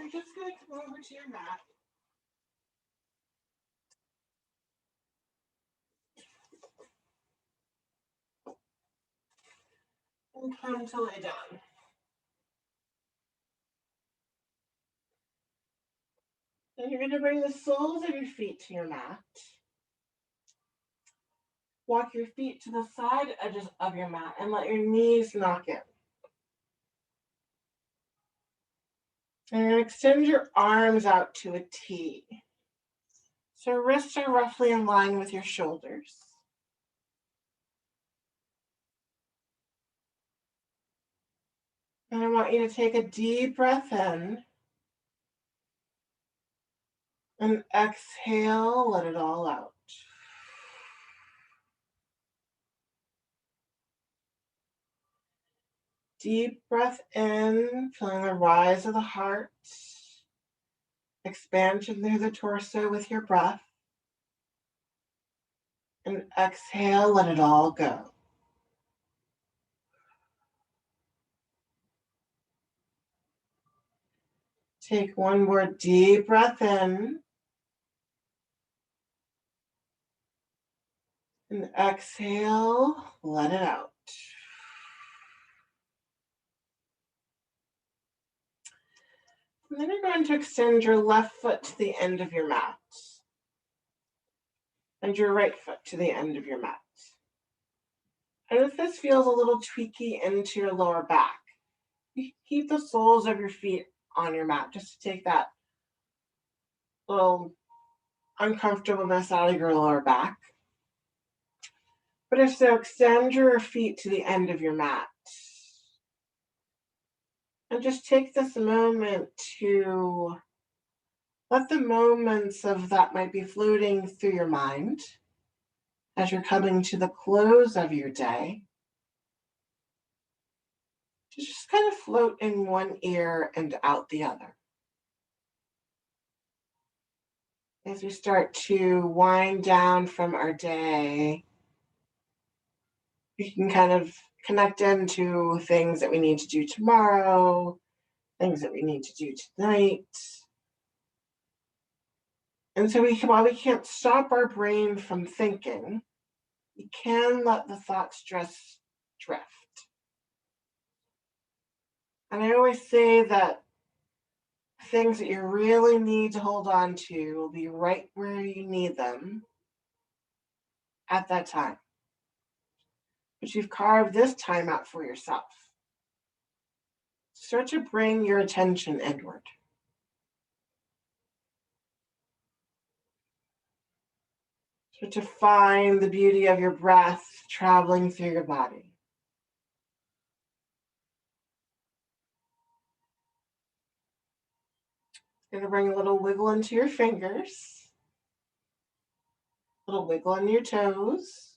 you're just going to come over to your mat. And come to lay down. Then you're going to bring the soles of your feet to your mat. Walk your feet to the side edges of your mat and let your knees knock in. And extend your arms out to a T. So wrists are roughly in line with your shoulders. And I want you to take a deep breath in. And exhale, let it all out. Deep breath in, feeling the rise of the heart. Expansion through the torso with your breath. And exhale, let it all go. Take one more deep breath in. And exhale, let it out. And then you're going to extend your left foot to the end of your mat. And your right foot to the end of your mat. And if this feels a little tweaky into your lower back, you keep the soles of your feet on your mat just to take that little uncomfortableness out of your lower back. But if so, extend your feet to the end of your mat. And just take this moment to let the moments of that might be floating through your mind as you're coming to the close of your day, to just kind of float in one ear and out the other. As we start to wind down from our day, we can kind of connect into things that we need to do tomorrow, things that we need to do tonight. And so while we can't stop our brain from thinking, we can let the thoughts just drift. And I always say that things that you really need to hold on to will be right where you need them at that time. But you've carved this time out for yourself. Start to bring your attention inward. Start to find the beauty of your breath traveling through your body. You're going to bring a little wiggle into your fingers. A little wiggle in your toes.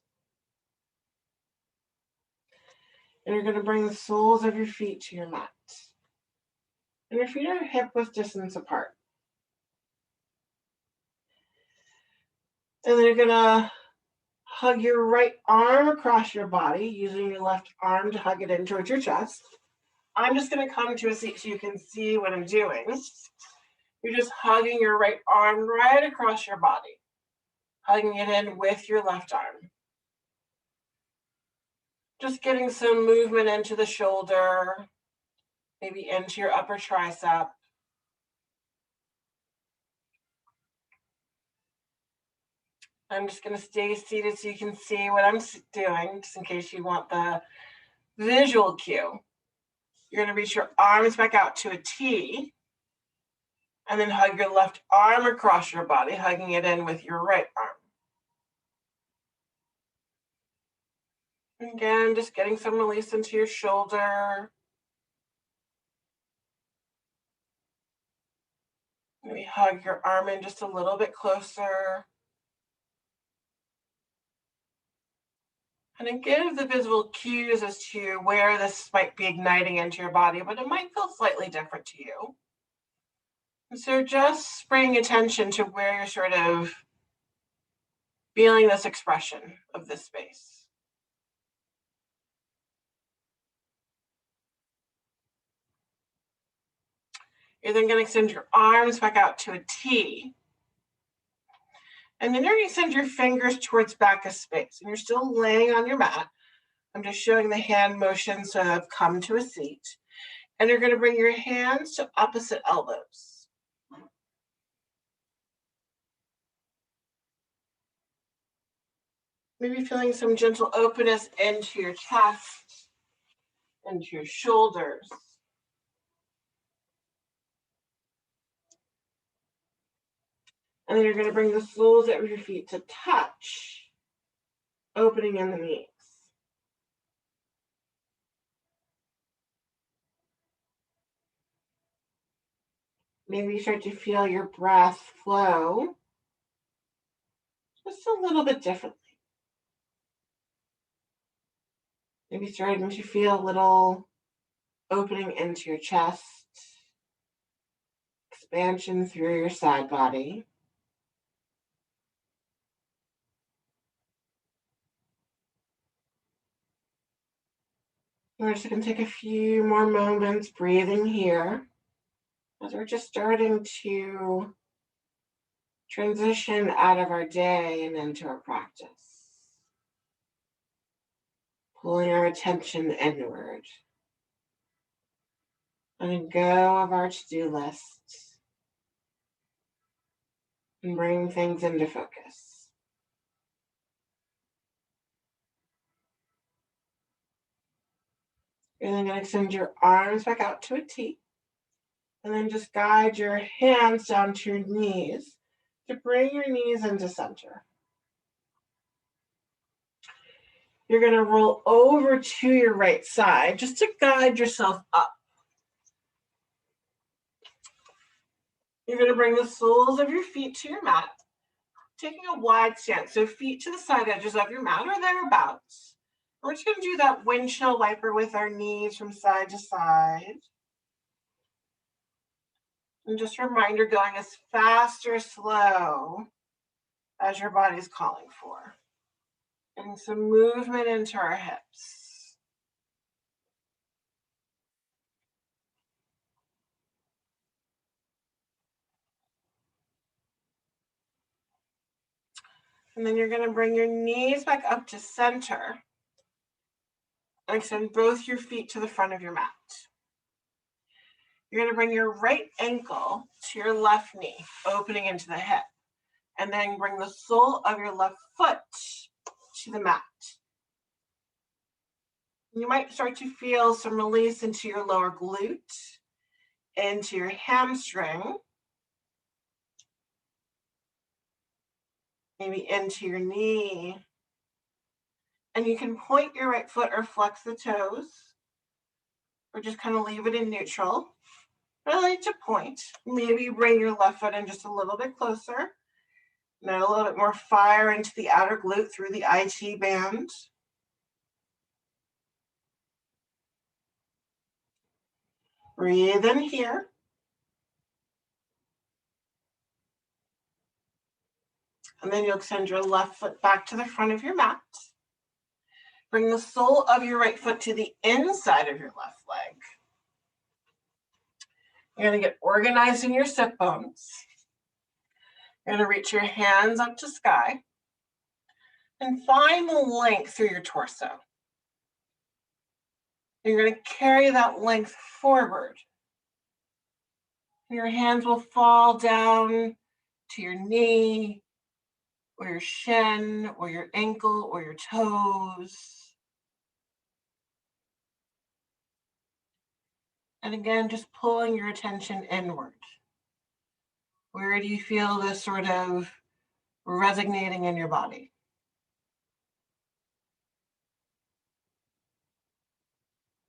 And you're going to bring the soles of your feet to your mat. And your feet are hip-width distance apart. And then you're going to hug your right arm across your body, using your left arm to hug it in towards your chest. I'm just going to come to a seat so you can see what I'm doing. You're just hugging your right arm right across your body, hugging it in with your left arm. Just getting some movement into the shoulder, maybe into your upper tricep. I'm just going to stay seated so you can see what I'm doing, just in case you want the visual cue. You're going to reach your arms back out to a T, and then hug your left arm across your body, hugging it in with your right arm. Again, just getting some release into your shoulder. Maybe hug your arm in just a little bit closer. And then give the visual cues as to where this might be igniting into your body, but it might feel slightly different to you. And so just bring attention to where you're sort of feeling this expression of this space. You're then going to extend your arms back out to a T. And then you're going to extend your fingers towards back of space. And you're still laying on your mat. I'm just showing the hand motion, so I've come to a seat. And you're going to bring your hands to opposite elbows. Maybe feeling some gentle openness into your chest, into your shoulders. And then you're going to bring the soles of your feet to touch, opening in the knees. Maybe you start to feel your breath flow just a little bit differently. Maybe starting to feel a little opening into your chest, expansion through your side body. We're just going to take a few more moments breathing here as we're just starting to transition out of our day and into our practice. Pulling our attention inward. Letting go of our to-do list and bring things into focus. You're then going to extend your arms back out to a T. And then just guide your hands down to your knees to bring your knees into center. You're going to roll over to your right side just to guide yourself up. You're going to bring the soles of your feet to your mat, taking a wide stance. So feet to the side edges of your mat or thereabouts. We're just going to do that windshield wiper with our knees from side to side. And just a reminder, going as fast or slow as your body's calling for. Getting some movement into our hips. And then you're going to bring your knees back up to center. And extend both your feet to the front of your mat. You're going to bring your right ankle to your left knee, opening into the hip. And then bring the sole of your left foot to the mat. You might start to feel some release into your lower glute, into your hamstring, maybe into your knee. And you can point your right foot or flex the toes, or just kind of leave it in neutral. But I like to point. Maybe bring your left foot in just a little bit closer. Now a little bit more fire into the outer glute through the IT band. Breathe in here. And then you'll extend your left foot back to the front of your mat. Bring the sole of your right foot to the inside of your left leg. You're going to get organized in your sit bones. You're going to reach your hands up to sky. And find the length through your torso. You're going to carry that length forward. Your hands will fall down to your knee, or your shin, or your ankle, or your toes. And again, just pulling your attention inward. Where do you feel this sort of resonating in your body?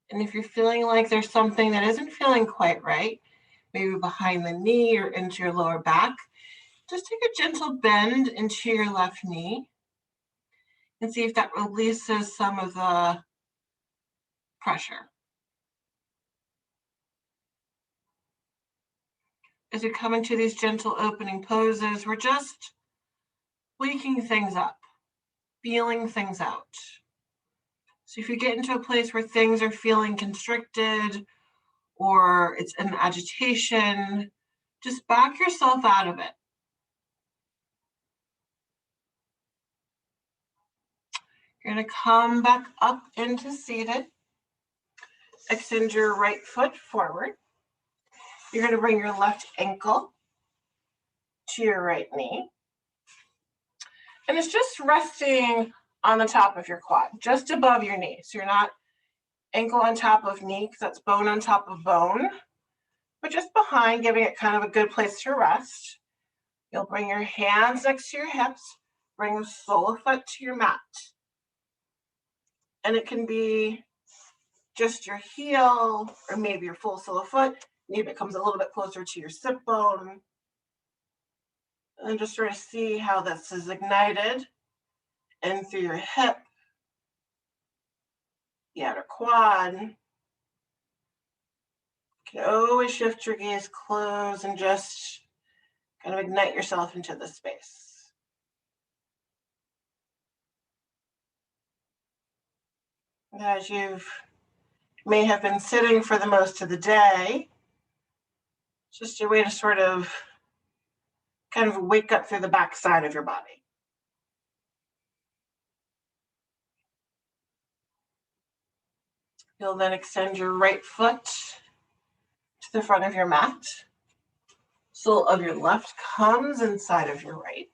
And if you're feeling like there's something that isn't feeling quite right, maybe behind the knee or into your lower back, just take a gentle bend into your left knee and see if that releases some of the pressure. As we come into these gentle opening poses, we're just waking things up, feeling things out. So if you get into a place where things are feeling constricted or it's an agitation, just back yourself out of it. You're going to come back up into seated. Extend your right foot forward. You're going to bring your left ankle to your right knee. And it's just resting on the top of your quad, just above your knee. So you're not ankle on top of knee, because that's bone on top of bone, but just behind, giving it kind of a good place to rest. You'll bring your hands next to your hips, bring the sole of foot to your mat. And it can be just your heel, or maybe your full sole of foot. Maybe it comes a little bit closer to your sit bone. And just sort of see how this is ignited in through your hip, the outer quad. You can always shift your gaze close and just kind of ignite yourself into the space. As you may have been sitting for the most of the day, it's just a way to sort of kind of wake up through the back side of your body. You'll then extend your right foot to the front of your mat. Sole of your left comes inside of your right.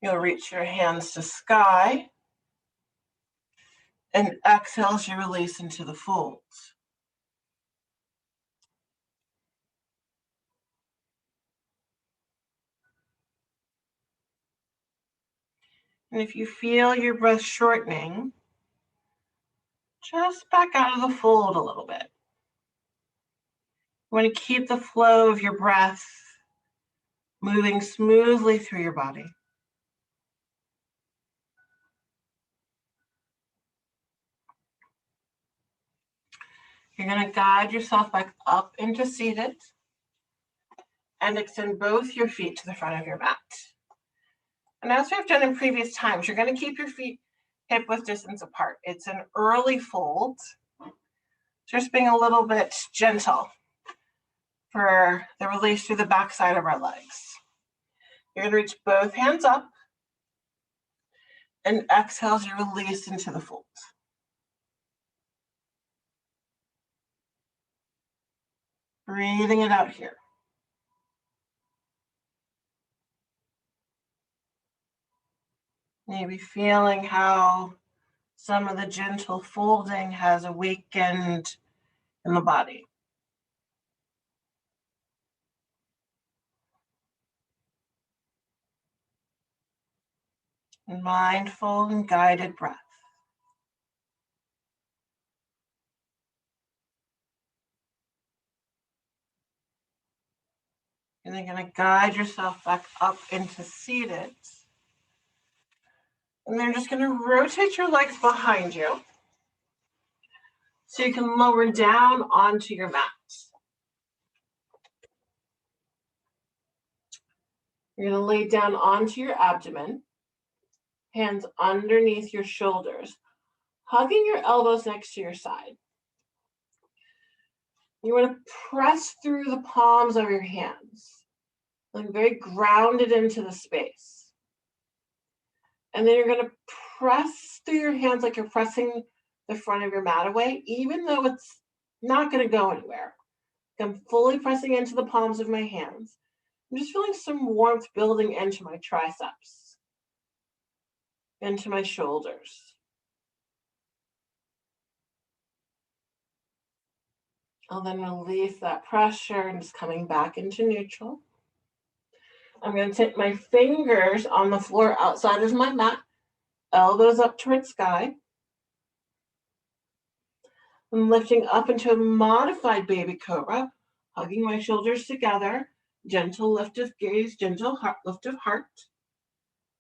You'll reach your hands to sky, and exhale as you release into the folds. And if you feel your breath shortening, just back out of the fold a little bit. You want to keep the flow of your breath moving smoothly through your body. You're going to guide yourself back up into seated and extend both your feet to the front of your mat. And as we've done in previous times, you're going to keep your feet hip width distance apart. It's an early fold. Just being a little bit gentle for the release through the back side of our legs. You're going to reach both hands up and exhale as you release into the fold. Breathing it out here. Maybe feeling how some of the gentle folding has awakened in the body. Mindful and guided breath. And then going to guide yourself back up into seated. And then just going to rotate your legs behind you so you can lower down onto your mat. You're going to lay down onto your abdomen, hands underneath your shoulders, hugging your elbows next to your side. You want to press through the palms of your hands, like very grounded into the space. And then you're going to press through your hands like you're pressing the front of your mat away, even though it's not going to go anywhere. I'm fully pressing into the palms of my hands. I'm just feeling some warmth building into my triceps, into my shoulders. I'll then release that pressure and just coming back into neutral. I'm going to take my fingers on the floor outside of my mat, elbows up towards sky. I'm lifting up into a modified baby cobra, hugging my shoulders together, gentle lift of gaze, gentle lift of heart.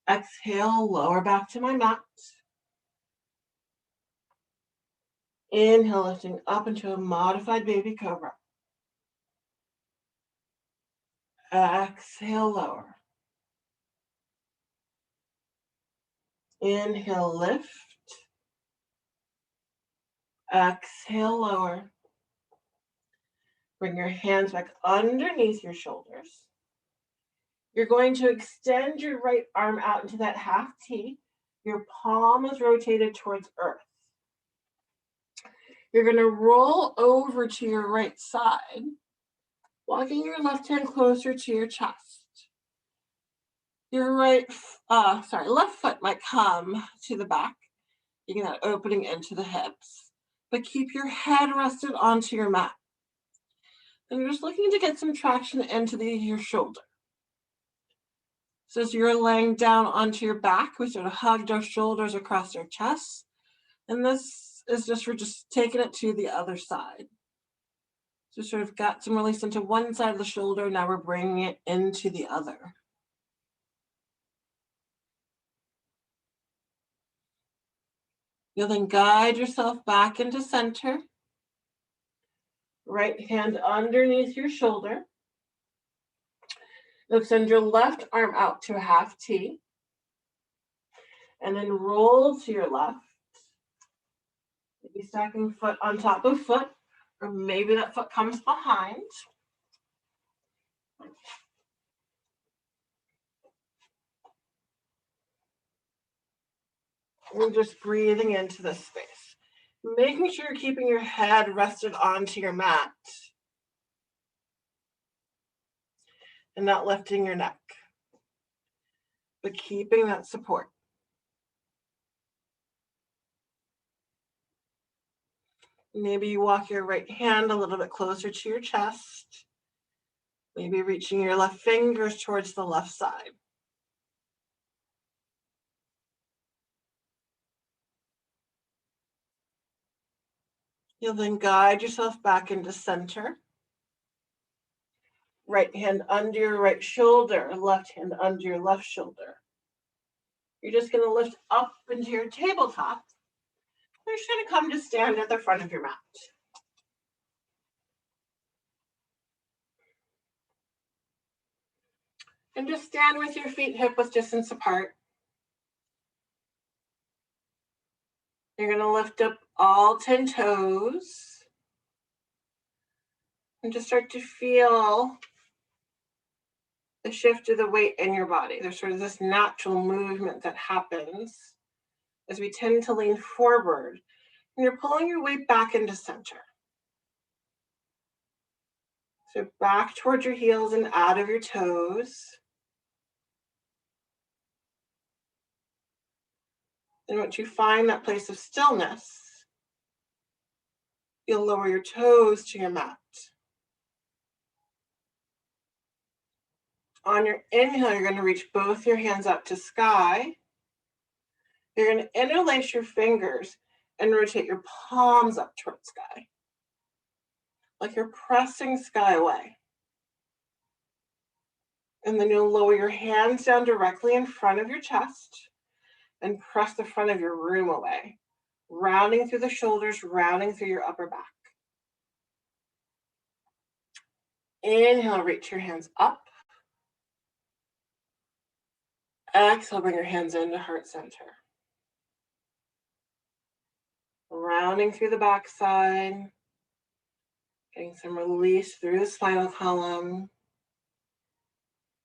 Exhale, lower back to my mat. Inhale, lifting up into a modified baby cobra. Exhale, lower. Inhale, lift. Exhale, lower. Bring your hands back underneath your shoulders. You're going to extend your right arm out into that half T. Your palm is rotated towards earth. You're going to roll over to your right side, walking your left hand closer to your chest. Your left foot might come to the back, getting that opening into the hips, but keep your head rested onto your mat. And you're just looking to get some traction into your shoulder. So as you're laying down onto your back, we sort of hugged our shoulders across our chest. And this is we're just taking it to the other side. So sort of got some release into one side of the shoulder. Now we're bringing it into the other. You'll then guide yourself back into center. Right hand underneath your shoulder. You'll extend your left arm out to a half T. And then roll to your left. Maybe stacking foot on top of foot, or maybe that foot comes behind. And just breathing into this space. Making sure you're keeping your head rested onto your mat. And not lifting your neck. But keeping that support. Maybe you walk your right hand a little bit closer to your chest. Maybe reaching your left fingers towards the left side. You'll then guide yourself back into center. Right hand under your right shoulder, left hand under your left shoulder. You're just going to lift up into your tabletop. You're just going to come to stand at the front of your mat. And just stand with your feet hip-width distance apart. You're going to lift up all 10 toes. And just start to feel the shift of the weight in your body. There's sort of this natural movement that happens as we tend to lean forward. And you're pulling your weight back into center. So back towards your heels and out of your toes. And once you find that place of stillness, you'll lower your toes to your mat. On your inhale, you're going to reach both your hands up to sky. You're going to interlace your fingers and rotate your palms up towards sky, like you're pressing sky away. And then you'll lower your hands down directly in front of your chest and press the front of your room away, rounding through the shoulders, rounding through your upper back. Inhale, reach your hands up. Exhale, bring your hands into heart center. Rounding through the backside, getting some release through the spinal column.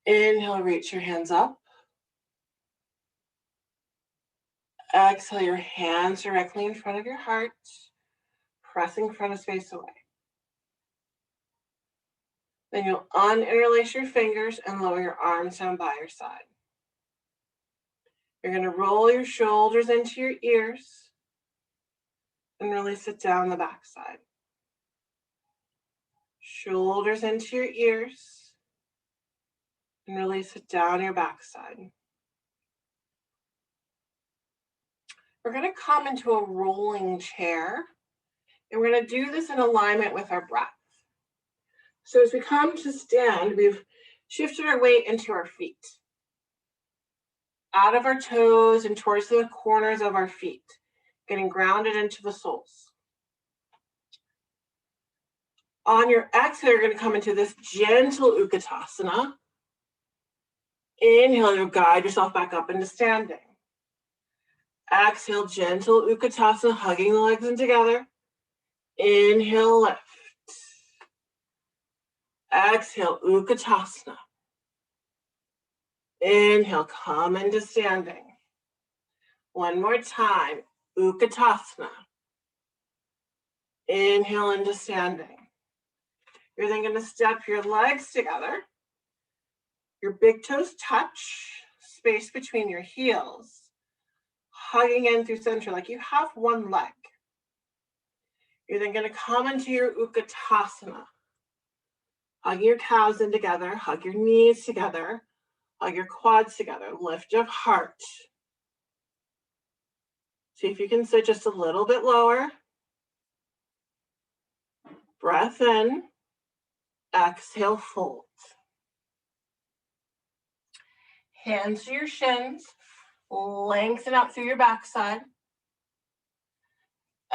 Inhale, reach your hands up. Exhale, your hands directly in front of your heart, pressing front of space away. Then you'll uninterlace your fingers and lower your arms down by your side. You're going to roll your shoulders into your ears and release it down the backside. Shoulders into your ears and release it down your backside. We're going to come into a rolling chair, and we're going to do this in alignment with our breath. So as we come to stand, we've shifted our weight into our feet, out of our toes and towards the corners of our feet, getting grounded into the soles. On your exhale, you're going to come into this gentle Utkatasana. Inhale, you'll guide yourself back up into standing. Exhale, gentle Utkatasana, hugging the legs in together. Inhale, lift. Exhale, Utkatasana. Inhale, come into standing. One more time, Utkatasana. Inhale into standing. You're then going to step your legs together. Your big toes touch, space between your heels. Hugging in through center like you have one leg. You're then going to come into your Utkatasana. Hug your calves in together, hug your knees together, hug your quads together, lift your heart. See if you can sit just a little bit lower. Breath in, exhale, fold. Hands to your shins, lengthen out through your backside.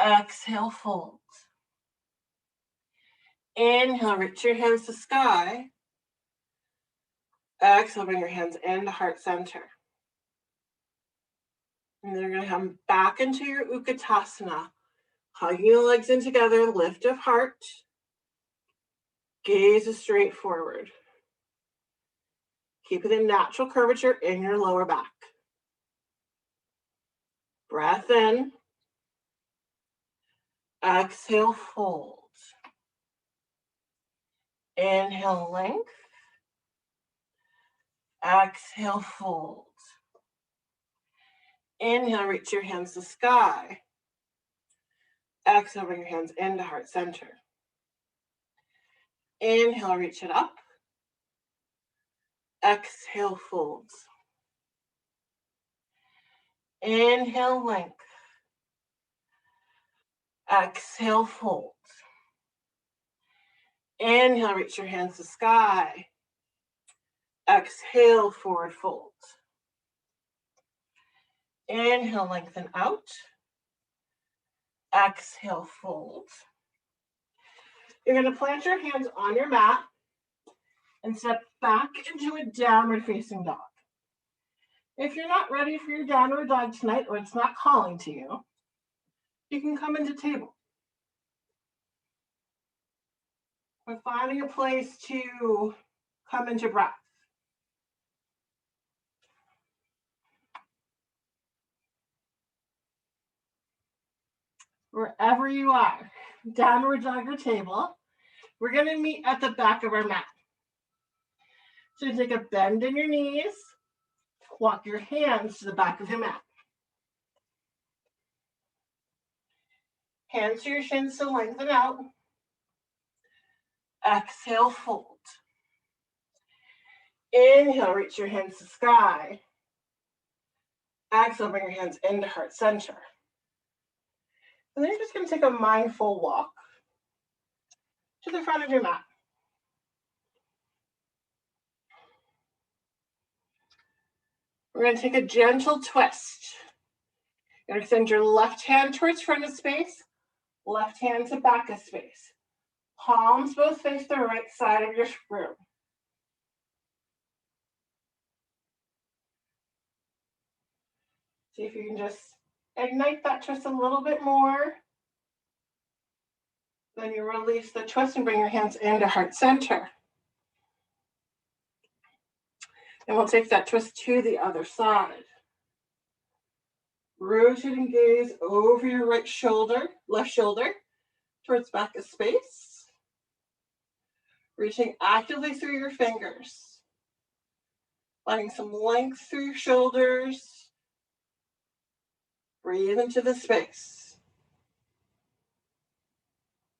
Exhale, fold. Inhale, reach your hands to sky. Exhale, bring your hands into heart center. And then you're going to come back into your Utkatasana. Hugging your legs in together, lift of heart. Gaze is straight forward. Keep it in natural curvature in your lower back. Breath in. Exhale, fold. Inhale, length. Exhale, fold. Inhale, reach your hands to sky. Exhale, bring your hands into heart center. Inhale, reach it up. Exhale, folds. Inhale, length. Exhale, folds. Inhale, reach your hands to sky. Exhale, forward fold. Inhale, lengthen out. Exhale, fold. You're going to plant your hands on your mat and step back into a downward facing dog. If you're not ready for your downward dog tonight, or it's not calling to you, you can come into table. We're finding a place to come into breath. Wherever you are, downward dog or table, we're going to meet at the back of our mat. So take a bend in your knees, walk your hands to the back of your mat. Hands to your shins to lengthen out. Exhale, fold. Inhale, reach your hands to sky. Exhale, bring your hands into heart center. And then you're just going to take a mindful walk to the front of your mat. We're going to take a gentle twist. You're going to extend your left hand towards front of space, left hand to back of space. Palms both face the right side of your room. See if you can just ignite that twist a little bit more. Then you release the twist and bring your hands into heart center. And we'll take that twist to the other side. Rotating gaze over your right shoulder, left shoulder, towards back of space. Reaching actively through your fingers. Finding some length through your shoulders. Breathe into the space.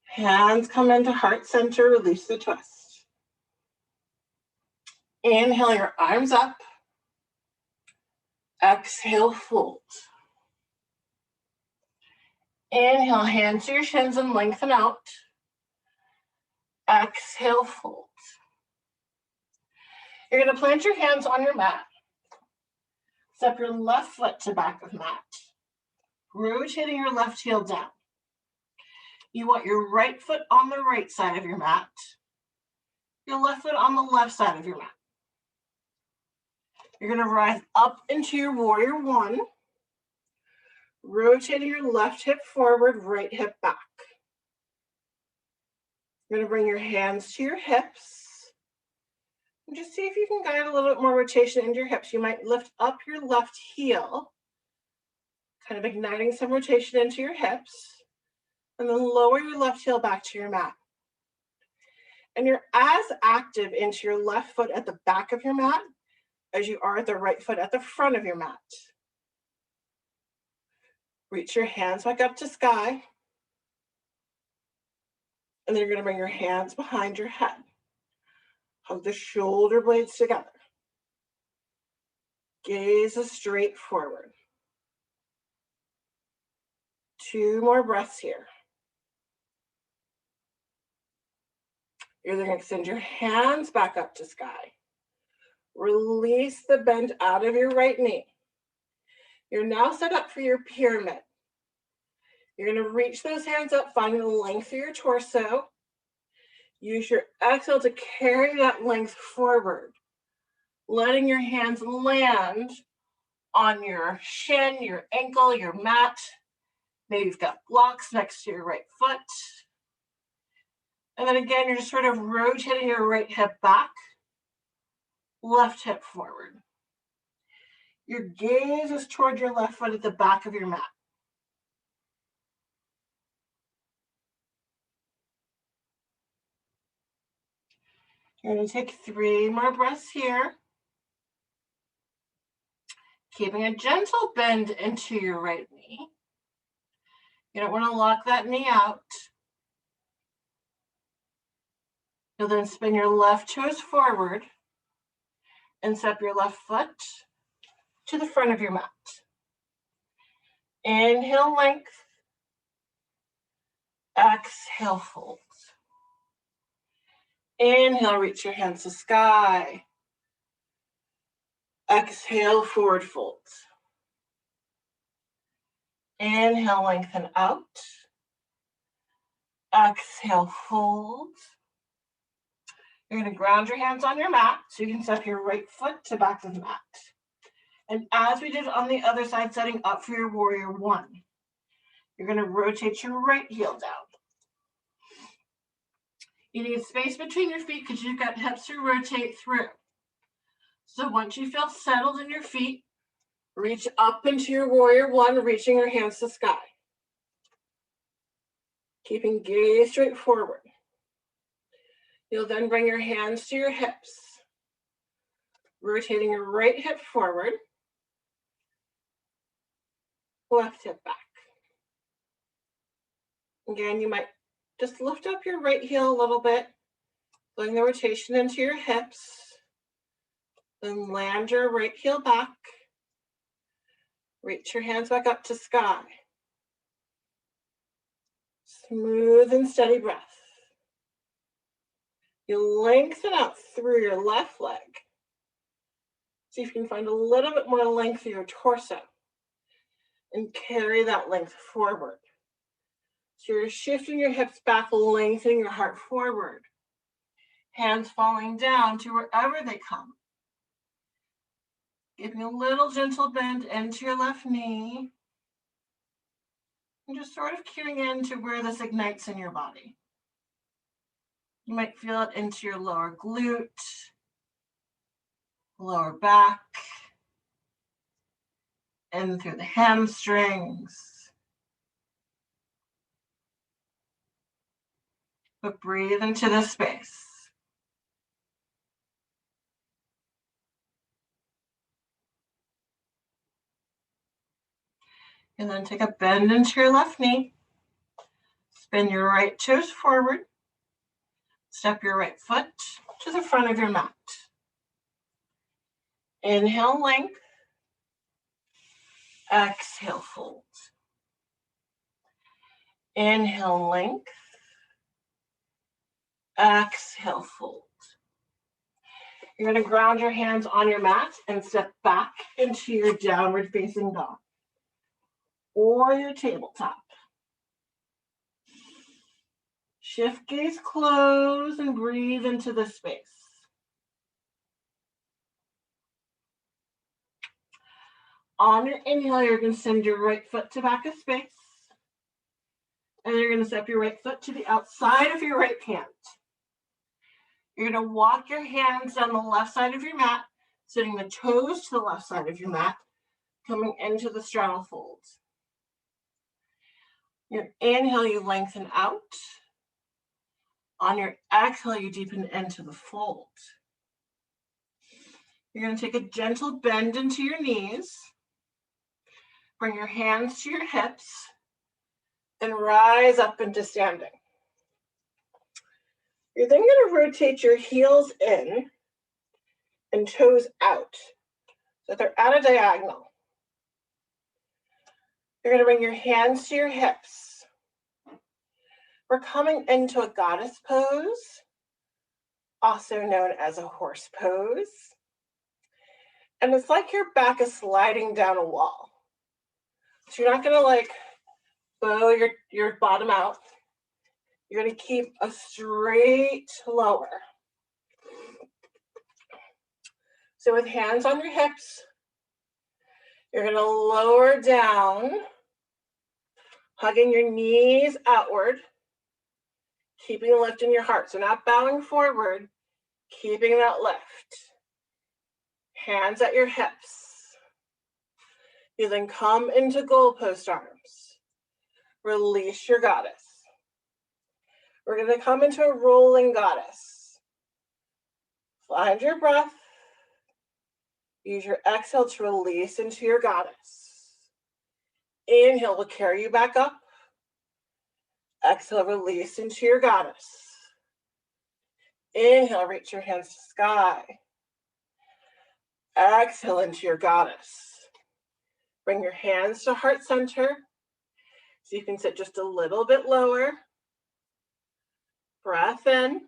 Hands come into heart center, release the twist. Inhale your arms up. Exhale, fold. Inhale, hands to your shins and lengthen out. Exhale, fold. You're going to plant your hands on your mat. Step your left foot to back of mat. Rotating your left heel down. You want your right foot on the right side of your mat. Your left foot on the left side of your mat. You're going to rise up into your warrior one. Rotating your left hip forward, right hip back. You're going to bring your hands to your hips. And just see if you can guide a little bit more rotation into your hips. You might lift up your left heel, kind of igniting some rotation into your hips, and then lower your left heel back to your mat. And you're as active into your left foot at the back of your mat as you are at the right foot at the front of your mat. Reach your hands back up to sky. And then you're going to bring your hands behind your head. Hug the shoulder blades together. Gaze straight forward. 2 more breaths here. You're then going to extend your hands back up to sky. Release the bend out of your right knee. You're now set up for your pyramid. You're going to reach those hands up, finding the length of your torso. Use your exhale to carry that length forward, letting your hands land on your shin, your ankle, your mat. Maybe you've got blocks next to your right foot. And then again, you're just sort of rotating your right hip back, left hip forward. Your gaze is toward your left foot at the back of your mat. You're going to take 3 more breaths here. Keeping a gentle bend into your right knee. You don't want to lock that knee out. You'll then spin your left toes forward and step your left foot to the front of your mat. Inhale, length. Exhale, fold. Inhale, reach your hands to sky. Exhale, forward fold. Inhale, lengthen out. Exhale, fold. You're going to ground your hands on your mat so you can step your right foot to back of the mat. And as we did on the other side, setting up for your warrior 1, you're going to rotate your right heel down. You need space between your feet because you've got hips to rotate through. So once you feel settled in your feet, reach up into your warrior 1, reaching your hands to sky. Keeping gaze straight forward. You'll then bring your hands to your hips, rotating your right hip forward, left hip back. Again, you might just lift up your right heel a little bit, bring the rotation into your hips, then land your right heel back, reach your hands back up to sky. Smooth and steady breath. You lengthen out through your left leg. See if you can find a little bit more length through your torso and carry that length forward. So you're shifting your hips back, lengthening your heart forward. Hands falling down to wherever they come. Giving a little gentle bend into your left knee. And just sort of cueing into where this ignites in your body. You might feel it into your lower glute, lower back, and through the hamstrings. But breathe into this space. And then take a bend into your left knee. Spin your right toes forward. Step your right foot to the front of your mat. Inhale, length. Exhale, fold. Inhale, length. Exhale, fold. You're going to ground your hands on your mat and step back into your downward facing dog or your tabletop. Shift gaze close and breathe into the space. On your inhale, you're going to send your right foot to back of space. And then you're going to step your right foot to the outside of your right hand. You're going to walk your hands down the left side of your mat, sitting the toes to the left side of your mat, coming into the straddle folds. Your inhale, you lengthen out. On your exhale, you deepen into the fold. You're going to take a gentle bend into your knees. Bring your hands to your hips and rise up into standing. You're then going to rotate your heels in and toes out so they're at a diagonal. You're going to bring your hands to your hips. We're coming into a goddess pose, also known as a horse pose. And it's like your back is sliding down a wall. So you're not going to like bow your bottom out. You're going to keep a straight lower. So with hands on your hips, you're going to lower down, hugging your knees outward, keeping a lift in your heart. So not bowing forward, keeping that lift. Hands at your hips. You then come into goalpost arms. Release your goddess. We're going to come into a rolling goddess. Find your breath. Use your exhale to release into your goddess. Inhale will carry you back up. Exhale, release into your goddess. Inhale, reach your hands to sky. Exhale into your goddess. Bring your hands to heart center. So you can sit just a little bit lower. Breath in.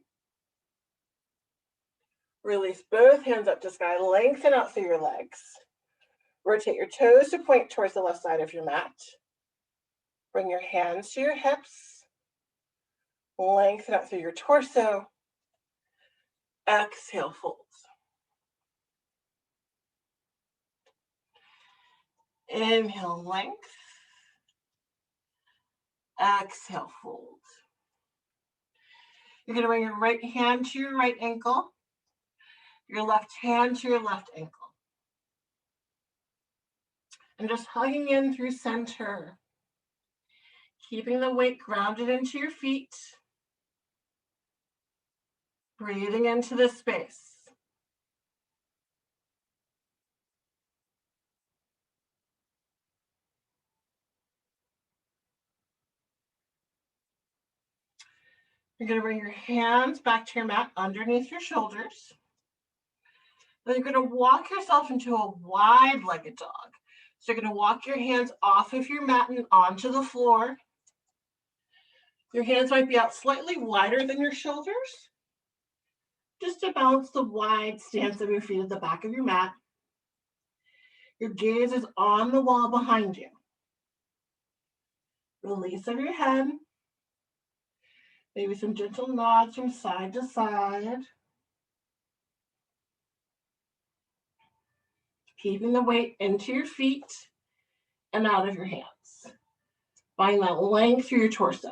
Release both hands up to sky. Lengthen out through your legs. Rotate your toes to point towards the left side of your mat. Bring your hands to your hips. Lengthen out through your torso. Exhale, folds. Inhale, length. Exhale, fold. You're going to bring your right hand to your right ankle, your left hand to your left ankle. And just hugging in through center. Keeping the weight grounded into your feet. Breathing into this space. You're going to bring your hands back to your mat underneath your shoulders. Then you're going to walk yourself into a wide-legged dog. So you're going to walk your hands off of your mat and onto the floor. Your hands might be out slightly wider than your shoulders, just to balance the wide stance of your feet at the back of your mat. Your gaze is on the wall behind you. Release of your head. Maybe some gentle nods from side to side. Keeping the weight into your feet and out of your hands. Find that length through your torso.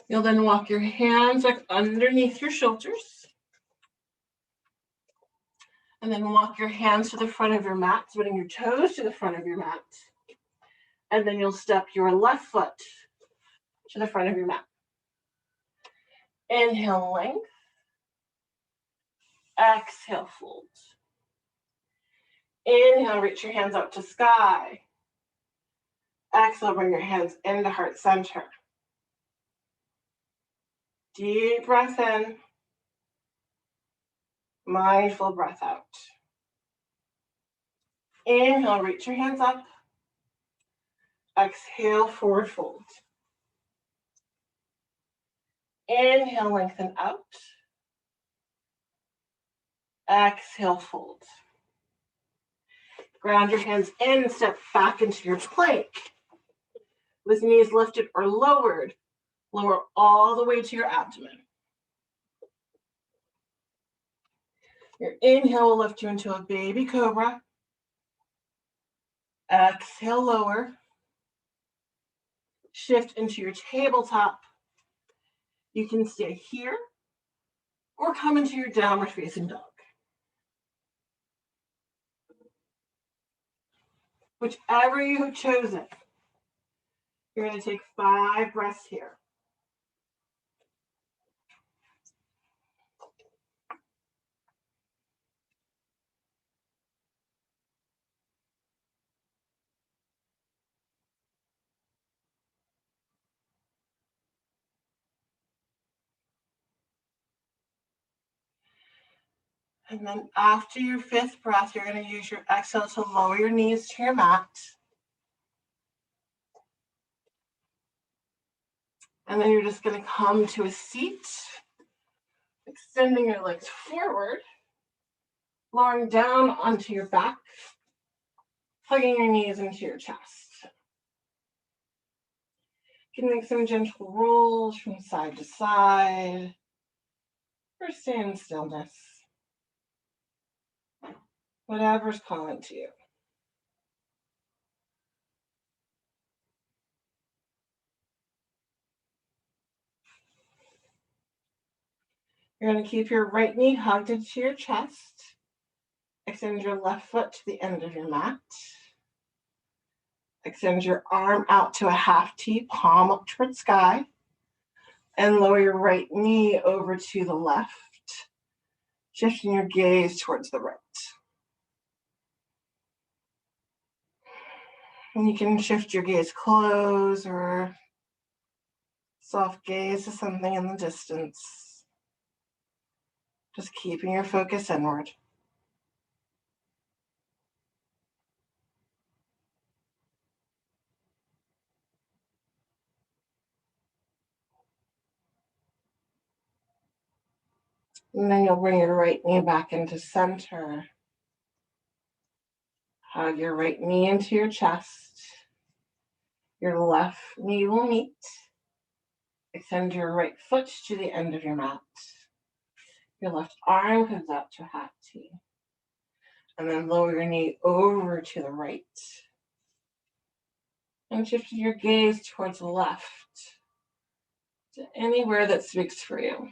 You'll then walk your hands back underneath your shoulders. And then walk your hands to the front of your mat, spreading your toes to the front of your mat. And then you'll step your left foot to the front of your mat. Inhale, length. Exhale, fold. Inhale, reach your hands up to sky. Exhale, bring your hands into heart center. Deep breath in. Mindful breath out. Inhale, reach your hands up. Exhale, forward fold. Inhale, lengthen out. Exhale, fold. Ground your hands in, step back into your plank. With knees lifted or lowered, lower all the way to your abdomen. Your inhale will lift you into a baby cobra. Exhale, lower. Shift into your tabletop. You can stay here or come into your downward facing dog. Whichever you have chosen, you're going to take 5 breaths here. And then after your 5th breath, you're going to use your exhale to lower your knees to your mat. And then you're just going to come to a seat, extending your legs forward, lowering down onto your back, hugging your knees into your chest. You can make some gentle rolls from side to side, or stay in stillness. Whatever's calling to you. You're going to keep your right knee hugged into your chest. Extend your left foot to the end of your mat. Extend your arm out to a half T, palm up towards sky. And lower your right knee over to the left, shifting your gaze towards the right. And you can shift your gaze close or soft gaze to something in the distance. Just keeping your focus inward. And then you'll bring your right knee back into center. Hug your right knee into your chest. Your left knee will meet. Extend your right foot to the end of your mat. Your left arm comes out to a half T. And then lower your knee over to the right. And shift your gaze towards the left, to anywhere that speaks for you.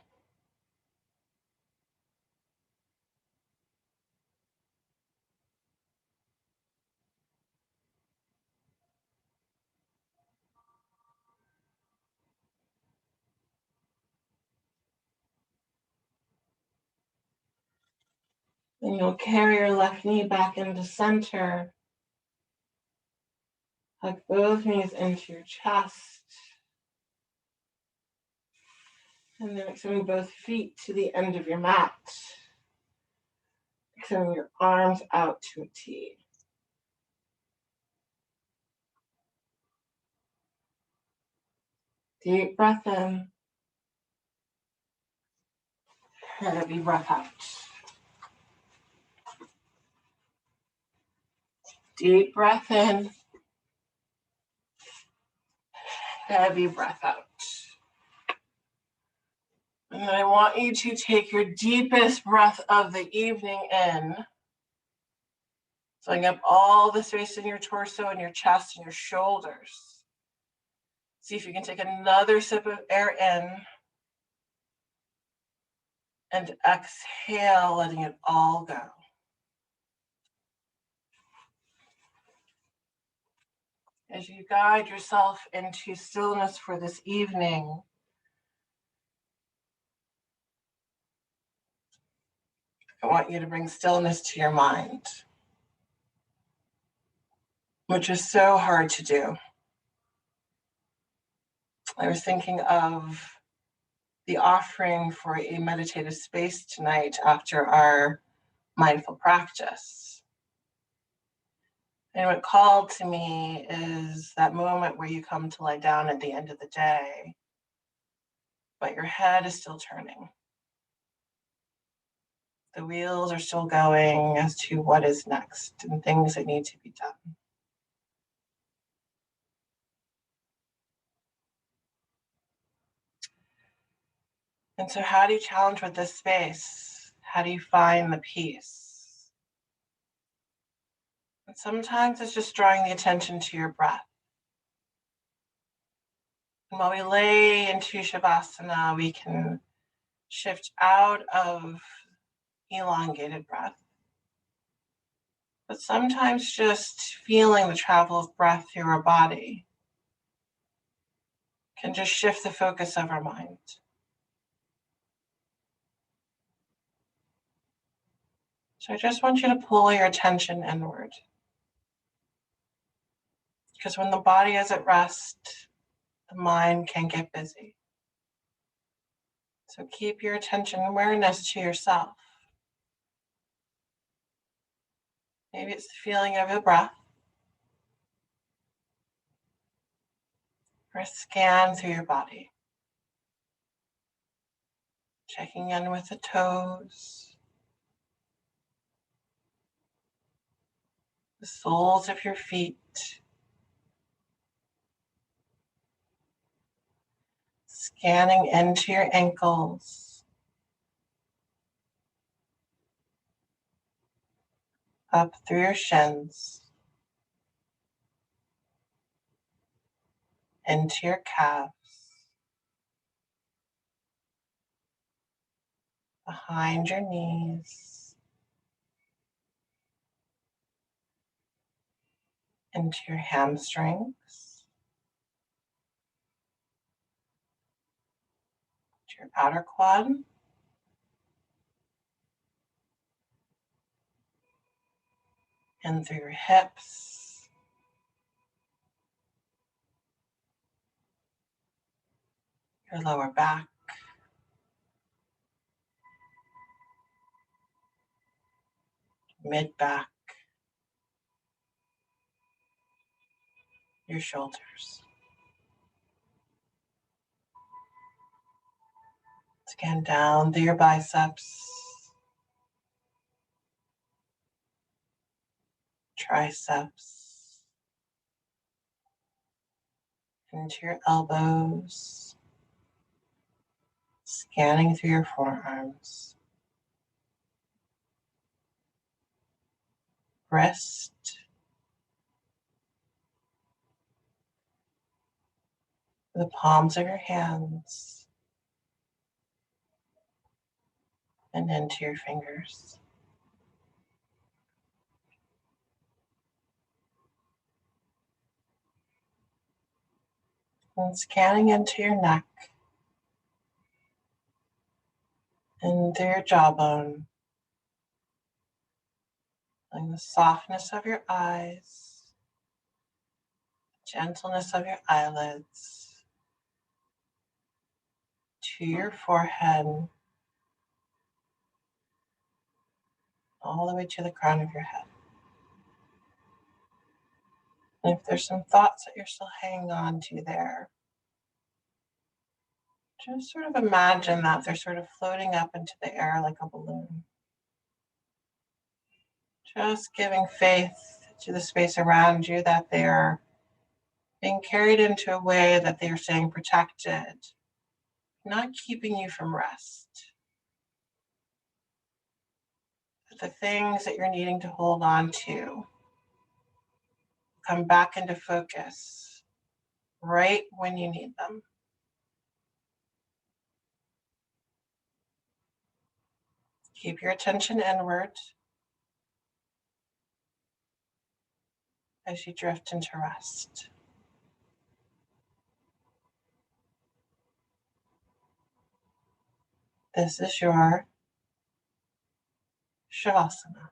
Then you'll carry your left knee back into center. Hug both knees into your chest. And then extend both feet to the end of your mat. Extend your arms out to a T. Deep breath in. Heavy breath out. Deep breath in. Heavy breath out. And then I want you to take your deepest breath of the evening in. Filling up all the space in your torso and your chest and your shoulders. See if you can take another sip of air in. And exhale, letting it all go. As you guide yourself into stillness for this evening, I want you to bring stillness to your mind, which is so hard to do. I was thinking of the offering for a meditative space tonight after our mindful practice. And what called to me is that moment where you come to lie down at the end of the day, but your head is still turning. The wheels are still going as to what is next and things that need to be done. And so how do you challenge with this space? How do you find the peace? And sometimes it's just drawing the attention to your breath. And while we lay into Shavasana, we can shift out of elongated breath. But sometimes just feeling the travel of breath through our body can just shift the focus of our mind. So I just want you to pull your attention inward. Because when the body is at rest, the mind can get busy. So keep your attention awareness to yourself. Maybe it's the feeling of your breath, or a scan through your body. Checking in with the toes, the soles of your feet, scanning into your ankles, up through your shins, into your calves, behind your knees, into your hamstrings, to your outer quad, and through your hips, your lower back, mid-back, your shoulders. Scan down through your biceps, triceps, into your elbows, scanning through your forearms, wrist, the palms of your hands, and into your fingers. And scanning into your neck and through your jawbone, feeling the softness of your eyes, gentleness of your eyelids, to your forehead, all the way to the crown of your head. And if there's some thoughts that you're still hanging on to there, just sort of imagine that they're sort of floating up into the air like a balloon. Just giving faith to the space around you that they are being carried into a way that they are staying protected, not keeping you from rest. But the things that you're needing to hold on to come back into focus right when you need them. Keep your attention inward as you drift into rest. This is your Shavasana.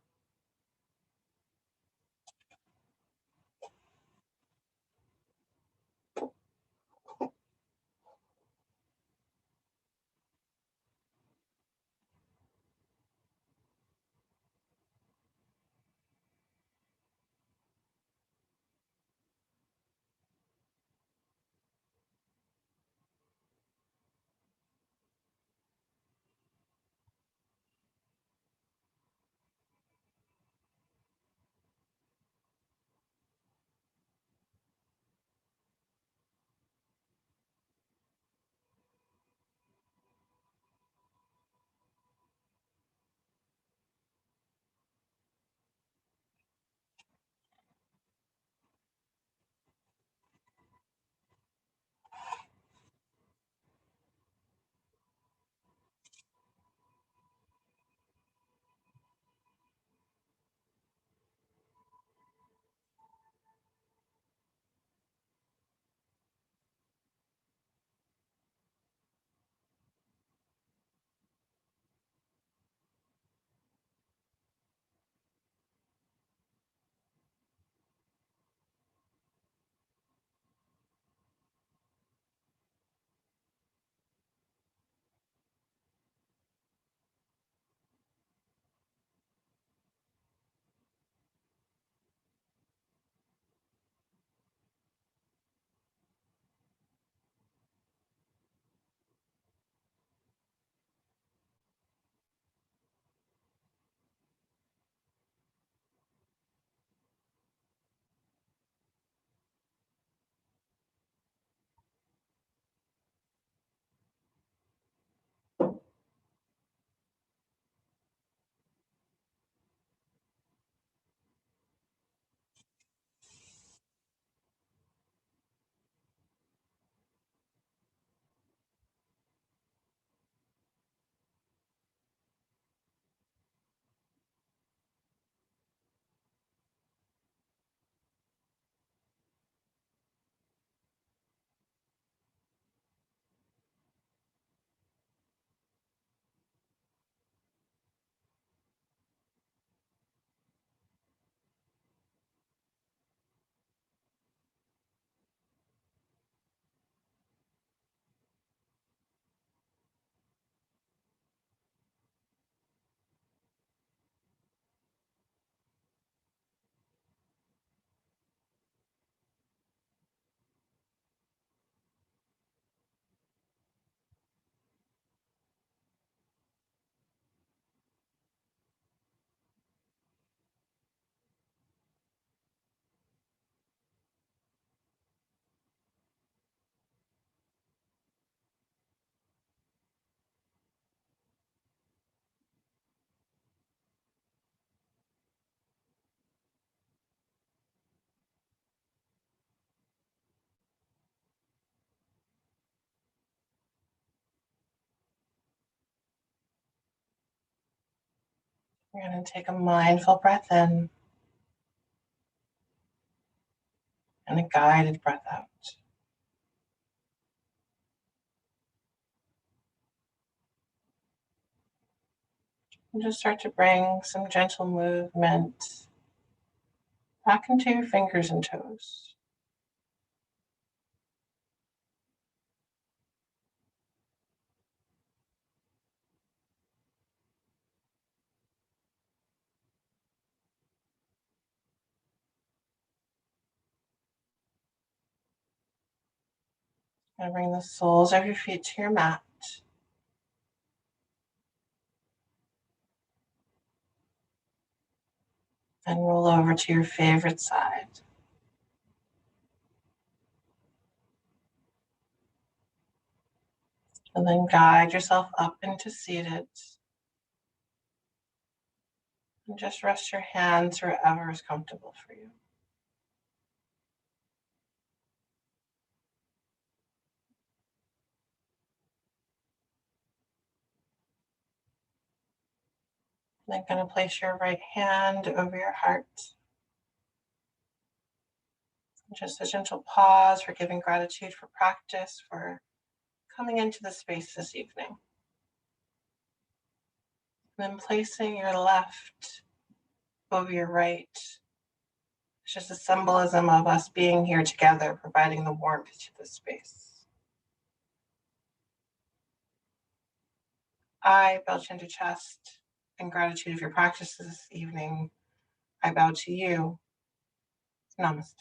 We're going to take a mindful breath in and a guided breath out. And just start to bring some gentle movement back into your fingers and toes. And bring the soles of your feet to your mat. And roll over to your favorite side. And then guide yourself up into seated. And just rest your hands wherever is comfortable for you. And then going to place your right hand over your heart. Just a gentle pause for giving gratitude for practice, for coming into the space this evening. And then placing your left over your right. It's just a symbolism of us being here together, providing the warmth to the space. I bow chin to chest in gratitude of your practice this evening. I bow to you. Namaste.